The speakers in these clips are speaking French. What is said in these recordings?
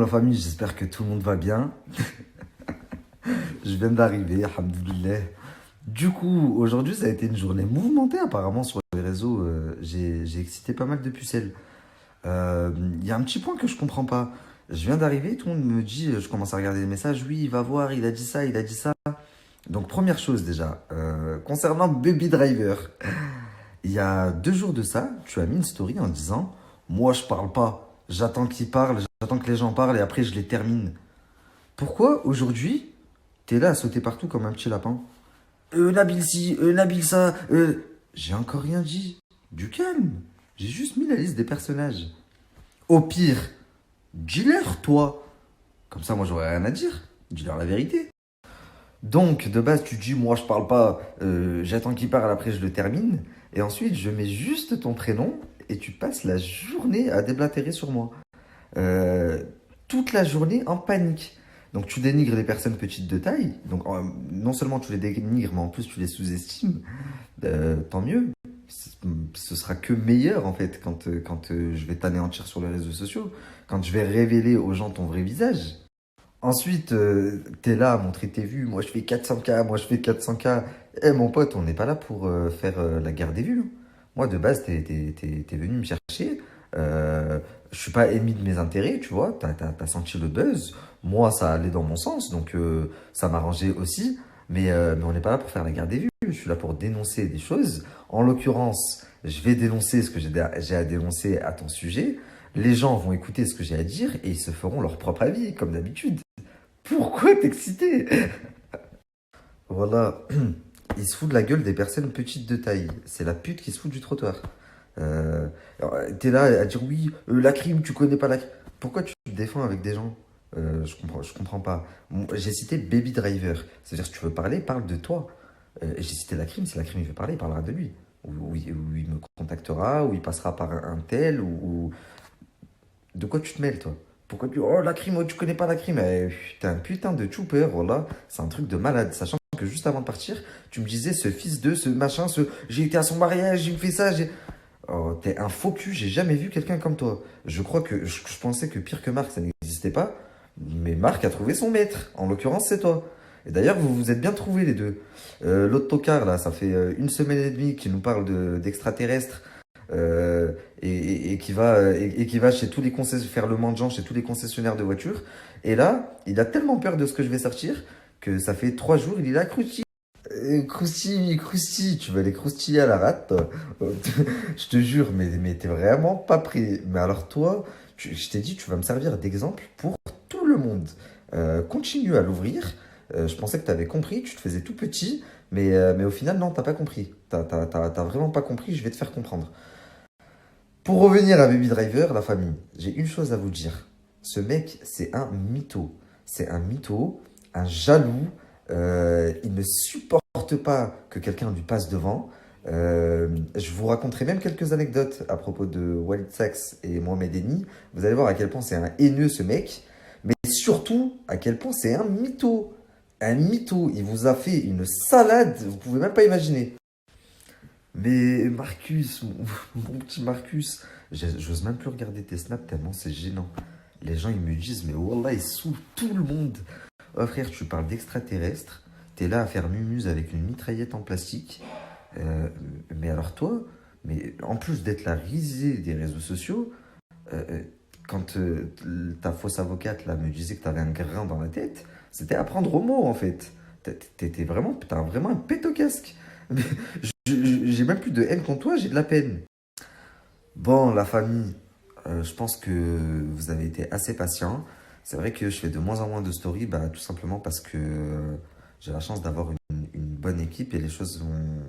La famille, j'espère que tout le monde va bien. Je viens d'arriver, alhamdoulilah. Du coup, aujourd'hui, ça a été une journée mouvementée apparemment sur les réseaux. J'ai excité pas mal de pucelles. Il y a un petit point que je comprends pas. Je viens d'arriver, tout le monde me dit, je commence à regarder les messages, oui, il va voir, il a dit ça, il a dit ça. Donc première chose déjà, concernant Baby Driver, il y a 2 jours de ça, tu as mis une story en disant, moi je parle pas, j'attends qu'il parle, j'attends que les gens parlent et après je les termine. Pourquoi aujourd'hui, t'es là à sauter partout comme un petit lapin? Nabil si, Nabil ça, J'ai encore rien dit. Du calme. J'ai juste mis la liste des personnages. Au pire, dis-leur, toi. Comme ça, moi, j'aurais rien à dire. Dis-leur la vérité. Donc, de base, tu dis, moi, je parle pas, j'attends qu'il parle, après, je le termine. Et ensuite, je mets juste ton prénom et tu passes la journée à déblatérer sur moi. euh, Toute la journée en panique. Donc tu dénigres les personnes petites de taille. Donc non seulement tu les dénigres, mais en plus tu les sous-estimes. Tant mieux. Ce sera que meilleur en fait quand je vais t'anéantir sur les réseaux sociaux, quand je vais révéler aux gens ton vrai visage. Ensuite, t'es là à montrer tes vues. Moi je fais 400K, moi je fais 400K. Eh mon pote, on n'est pas là pour faire la guerre des vues, hein. Moi de base, t'es venu me chercher. Je suis pas ennemi de mes intérêts, tu vois. T'as senti le buzz. Moi, ça allait dans mon sens, donc ça m'arrangeait aussi. Mais on n'est pas là pour faire la guerre des vues. Je suis là pour dénoncer des choses. En l'occurrence, je vais dénoncer ce que j'ai à dénoncer à ton sujet. Les gens vont écouter ce que j'ai à dire et ils se feront leur propre avis, comme d'habitude. Pourquoi t'exciter? Voilà, il se fout de la gueule des personnes petites de taille. C'est la pute qui se fout du trottoir. Alors, t'es là à dire oui, la crime, tu connais pas la crime. Pourquoi tu te défends avec des gens? Je comprends pas. J'ai cité Baby Driver. C'est-à-dire, si tu veux parler, parle de toi. Et j'ai cité la crime. Si la crime, il veut parler, il parlera de lui. Ou il me contactera, ou il passera par un tel, de quoi tu te mêles, toi? Pourquoi tu... Oh, la crime, oh, tu connais pas la crime. T'es un putain de trooper, voilà. C'est un truc de malade. Sachant que juste avant de partir, tu me disais, ce fils de, ce machin, ce... J'ai été à son mariage, j'ai fait ça, j'ai... Oh, t'es un faux cul, j'ai jamais vu quelqu'un comme toi. Je crois que... Je pensais que pire que Marc, ça n'existait pas. Mais Marc a trouvé son maître. En l'occurrence, c'est toi. Et d'ailleurs, vous vous êtes bien trouvés, les deux. L'autre tocard, là, ça fait 1 semaine et demie qu'il nous parle d'extraterrestres et qui va chez tous les faire le mendiant chez tous les concessionnaires de voitures. Et là, il a tellement peur de ce que je vais sortir que ça fait 3 jours, il est là, croustille. Croustille, croustille, tu vas les croustiller à la rate, toi. Je te jure, mais t'es vraiment pas prêt. Mais alors toi, je t'ai dit, tu vas me servir d'exemple pour tout le monde. Continue à l'ouvrir. Je pensais que tu avais compris, tu te faisais tout petit, mais au final, non, t'as pas compris. T'as vraiment pas compris, je vais te faire comprendre. Pour revenir à Baby Driver, la famille, j'ai une chose à vous dire. Ce mec, c'est un mytho. C'est un mytho, un jaloux. Il ne supporte pas que quelqu'un lui passe devant. Je vous raconterai même quelques anecdotes à propos de Walid Saks et Mohamed Eni. Vous allez voir à quel point c'est un haineux, ce mec. Mais surtout, à quel point c'est un mytho. Un mytho. Il vous a fait une salade, vous pouvez même pas imaginer. Mais Marcus, mon petit Marcus, j'ose même plus regarder tes snaps tellement c'est gênant. Les gens ils me disent, mais Wallah, ils saoulent tout le monde. Oh frère, tu parles d'extraterrestres, t'es là à faire mumuse avec une mitraillette en plastique. Euh, mais alors toi, mais en plus d'être la risée des réseaux sociaux, euh, quand ta fausse avocate là me disait que t'avais un grain dans la tête, c'était à prendre au mot en fait. T'as vraiment un pet au casque. J'ai même plus de haine contre toi, j'ai de la peine. Bon, la famille, je pense que vous avez été assez patient. C'est vrai que je fais de moins en moins de stories, bah, tout simplement parce que j'ai la chance d'avoir une bonne équipe et les choses vont,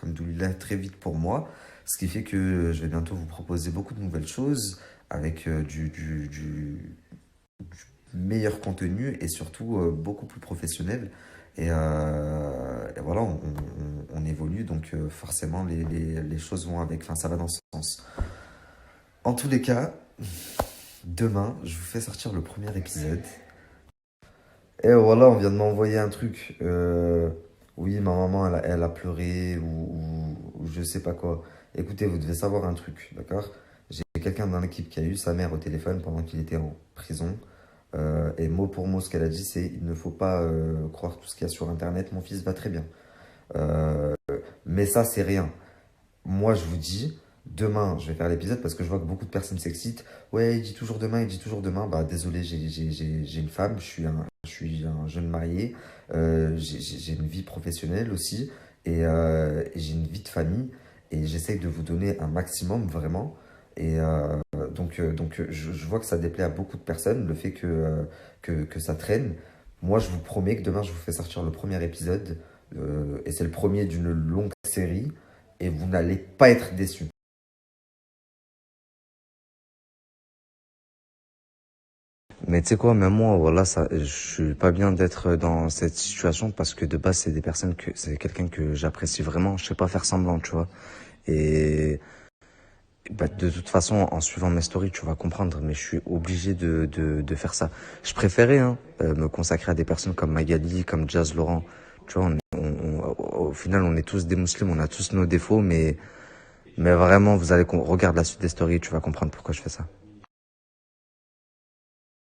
alhamdoulilah, très vite pour moi. Ce qui fait que je vais bientôt vous proposer beaucoup de nouvelles choses avec du meilleur contenu et surtout beaucoup plus professionnel. Et voilà, on évolue, donc forcément les choses vont avec, enfin ça va dans ce sens. En tous les cas, demain, je vous fais sortir le premier épisode. Et voilà, on vient de m'envoyer un truc. Oui, ma maman, elle a pleuré ou je sais pas quoi. Écoutez, vous devez savoir un truc, d'accord? J'ai quelqu'un dans l'équipe qui a eu sa mère au téléphone pendant qu'il était en prison. Et mot pour mot, ce qu'elle a dit, c'est il ne faut pas croire tout ce qu'il y a sur Internet. Mon fils va très bien. Euh, mais ça, c'est rien. Moi, je vous dis, demain, je vais faire l'épisode parce que je vois que beaucoup de personnes s'excitent. Ouais, il dit toujours demain, il dit toujours demain. Bah, désolé, j'ai une femme, je suis un jeune marié, j'ai une vie professionnelle aussi, et j'ai une vie de famille, et j'essaye de vous donner un maximum vraiment. Je vois que ça déplaît à beaucoup de personnes, le fait que ça traîne. Moi, je vous promets que demain, je vous fais sortir le premier épisode, et c'est le premier d'une longue série et vous n'allez pas être déçus. Mais tu sais quoi, même moi, voilà, ça, je suis pas bien d'être dans cette situation parce que de base, c'est quelqu'un que j'apprécie vraiment. Je sais pas faire semblant, tu vois. Et bah, de toute façon, en suivant mes stories, tu vas comprendre, mais je suis obligé de faire ça. Je préférais me consacrer à des personnes comme Magali, comme Jazz Laurent. Tu vois, au final, on est tous des musulmans, on a tous nos défauts, mais vraiment, regarde la suite des stories, tu vas comprendre pourquoi je fais ça.